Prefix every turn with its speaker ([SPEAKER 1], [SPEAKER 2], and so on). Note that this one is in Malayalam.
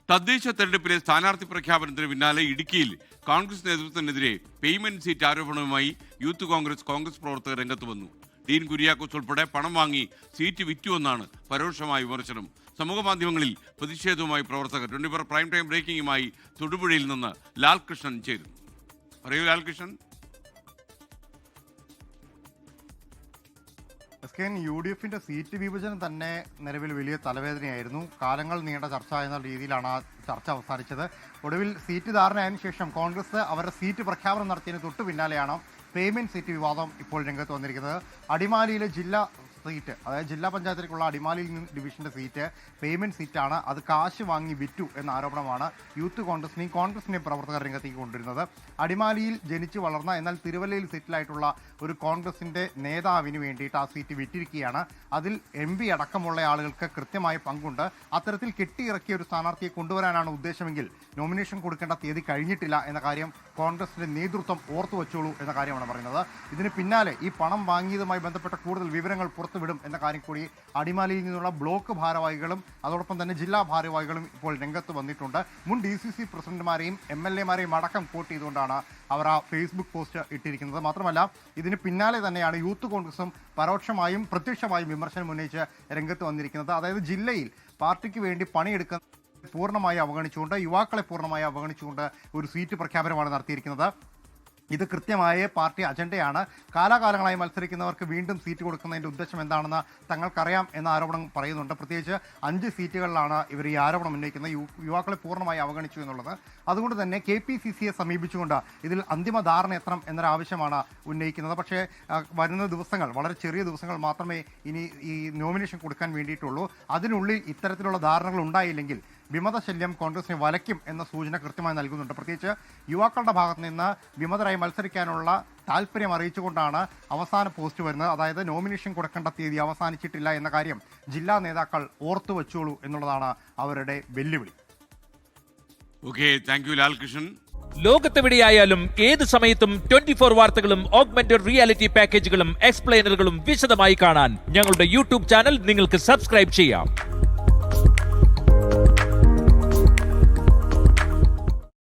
[SPEAKER 1] തദ്ദേശ തെരഞ്ഞെടുപ്പിലെ സ്ഥാനാർത്ഥി പ്രഖ്യാപനത്തിന് പിന്നാലെ ഇടുക്കിയിൽ കോൺഗ്രസ് നേതൃത്വത്തിനെതിരെ പേയ്മെന്റ് സീറ്റ് ആരോപണവുമായി യൂത്ത് കോൺഗ്രസ് പ്രവർത്തകർ രംഗത്ത് വന്നു. ഡീൻ കുര്യാക്കോസ് ഉൾപ്പെടെ പണം വാങ്ങി സീറ്റ് വിറ്റുവെന്നാണ് പരോക്ഷമായ വിമർശനം. സമൂഹമാധ്യമങ്ങളിൽ പ്രതിഷേധവുമായി പ്രവർത്തകർ. 24 പ്രൈം ടൈം ബ്രേക്കിംഗുമായി തൊടുപുഴയിൽ നിന്ന് ലാൽകൃഷ്ണൻ ചേരുന്നു. പറയൂ ലാൽകൃഷ്ണൻ.
[SPEAKER 2] UDFിന്റെ സീറ്റ് വിഭജനം തന്നെ നിലവിൽ വലിയ തലവേദനയായിരുന്നു. കാലങ്ങൾ നീണ്ട ചർച്ച എന്ന രീതിയിലാണ് ആ ചർച്ച അവസാനിച്ചത്. ഒടുവിൽ സീറ്റ് ധാരണയായതിനു ശേഷം കോൺഗ്രസ് അവരുടെ സീറ്റ് പ്രഖ്യാപനം നടത്തിയതിന് തൊട്ടു പിന്നാലെയാണ് പേയ്മെന്റ് സീറ്റ് വിവാദം ഇപ്പോൾ രംഗത്ത് വന്നിരിക്കുന്നത്. അടിമാലിയിലെ ജില്ലാ സീറ്റ്, അതായത് ജില്ലാ പഞ്ചായത്തിലേക്കുള്ള അടിമാലി ഡിവിഷന്റെ സീറ്റ് പേയ്മെന്റ് സീറ്റാണ്. അത് കാശ് വാങ്ങി വിറ്റു എന്ന ആരോപണമാണ് യൂത്ത് കോൺഗ്രസിനെയും പ്രവർത്തകർ രംഗത്തേക്ക് കൊണ്ടുവരുന്നത്. അടിമാലിയിൽ ജനിച്ചു വളർന്ന എന്നാൽ തിരുവല്ലയിൽ സെറ്റിലായിട്ടുള്ള ഒരു കോൺഗ്രസിന്റെ നേതാവിന് വേണ്ടിയിട്ട് ആ സീറ്റ് വിറ്റിരിക്കുകയാണ്. അതിൽ MP അടക്കമുള്ള ആളുകൾക്ക് കൃത്യമായ പങ്കുണ്ട്. അത്തരത്തിൽ കെട്ടിയിറക്കിയ ഒരു സ്ഥാനാർത്ഥിയെ കൊണ്ടുവരാനാണ് ഉദ്ദേശമെങ്കിൽ നോമിനേഷൻ കൊടുക്കേണ്ട തീയതി കഴിഞ്ഞിട്ടില്ല എന്ന കാര്യം കോൺഗ്രസിന്റെ നേതൃത്വം ഓർത്തു വച്ചോളൂ എന്ന കാര്യമാണ് പറയുന്നത്. ഇതിന് പിന്നാലെ ഈ പണം വാങ്ങിയതുമായി ബന്ധപ്പെട്ട കൂടുതൽ വിവരങ്ങൾ പുറത്തുവിടും എന്ന കാര്യം കൂടി അടിമാലിയിൽ നിന്നുള്ള ബ്ലോക്ക് ഭാരവാഹികളും അതോടൊപ്പം തന്നെ ജില്ലാ ഭാരവാഹികളും ഇപ്പോൾ രംഗത്ത് വന്നിട്ടുണ്ട്. മുൻ DCC പ്രസിഡന്റുമാരെയും MLA-മാരെയും അടക്കം കോട്ട് ചെയ്തുകൊണ്ടാണ് അവർ ആ ഫേസ്ബുക്ക് പോസ്റ്റ് ഇട്ടിരിക്കുന്നത്. മാത്രമല്ല ഇതിന് പിന്നാലെ തന്നെയാണ് യൂത്ത് കോൺഗ്രസും പരോക്ഷമായും പ്രത്യക്ഷമായും വിമർശനം ഉന്നയിച്ച് രംഗത്ത് വന്നിരിക്കുന്നത്. അതായത് ജില്ലയിൽ പാർട്ടിക്ക് വേണ്ടി പണിയെടുക്കുന്ന പൂർണ്ണമായി അവഗണിച്ചുകൊണ്ട്, യുവാക്കളെ പൂർണ്ണമായി അവഗണിച്ചുകൊണ്ട് ഒരു സീറ്റ് പ്രഖ്യാപനമാണ് നടത്തിയിരിക്കുന്നത്. ഇത് കൃത്യമായ പാർട്ടി അജണ്ടയാണ്. കാലാകാലങ്ങളായി മത്സരിക്കുന്നവർക്ക് വീണ്ടും സീറ്റ് കൊടുക്കുന്നതിൻ്റെ ഉദ്ദേശം എന്താണെന്ന് തങ്ങൾക്കറിയാം എന്ന ആരോപണം പറയുന്നുണ്ട്. പ്രത്യേകിച്ച് 5 സീറ്റുകളിലാണ് ഇവർ ഈ ആരോപണം ഉന്നയിക്കുന്നത്. യുവാക്കളെ പൂർണ്ണമായി അവഗണിച്ചു എന്നുള്ളത്. അതുകൊണ്ട് തന്നെ KPCCയെ സമീപിച്ചുകൊണ്ട് ഇതിൽ അന്തിമ ധാരണ എത്തണം എന്നൊരാവശ്യമാണ് ഉന്നയിക്കുന്നത്. പക്ഷേ വരുന്ന ദിവസങ്ങൾ, വളരെ ചെറിയ ദിവസങ്ങൾ മാത്രമേ ഇനി ഈ നോമിനേഷൻ കൊടുക്കാൻ വേണ്ടിയിട്ടുള്ളൂ. അതിനുള്ളിൽ ഇത്തരത്തിലുള്ള ധാരണകൾ ഉണ്ടായില്ലെങ്കിൽ വിമതശല്യം കോൺഗ്രസിനെ വലയ്ക്കും എന്ന സൂചന കൃത്യമായി നൽകുന്നുണ്ട്. പ്രത്യേകിച്ച് യുവാക്കളുടെ ഭാഗത്ത് നിന്ന് വിമതരായി മത്സരിക്കാനുള്ള താല്പര്യം അറിയിച്ചുകൊണ്ടാണ് അവസാന പോസ്റ്റ് വരുന്നത്. അതായത് നോമിനേഷൻ കൊടുക്കേണ്ട തീയതി അവസാനിച്ചിട്ടില്ല എന്ന കാര്യം ജില്ലാ നേതാക്കൾ ഓർത്തു വച്ചോളൂ എന്നുള്ളതാണ് അവരുടെ വെല്ലുവിളി.
[SPEAKER 1] ലാൽകൃഷ്ണൻ.
[SPEAKER 3] ലോകത്തെവിടെയായാലും ഏത് സമയത്തും 24 വാർത്തകളും ഓഗ്മെന്റഡ് റിയാലിറ്റി പാക്കേജുകളും എക്സ്പ്ലെയിനറുകളും വിശദമായി കാണാൻ ഞങ്ങളുടെ YouTube ചാനൽ നിങ്ങൾക്ക് സബ്സ്ക്രൈബ് ചെയ്യാം.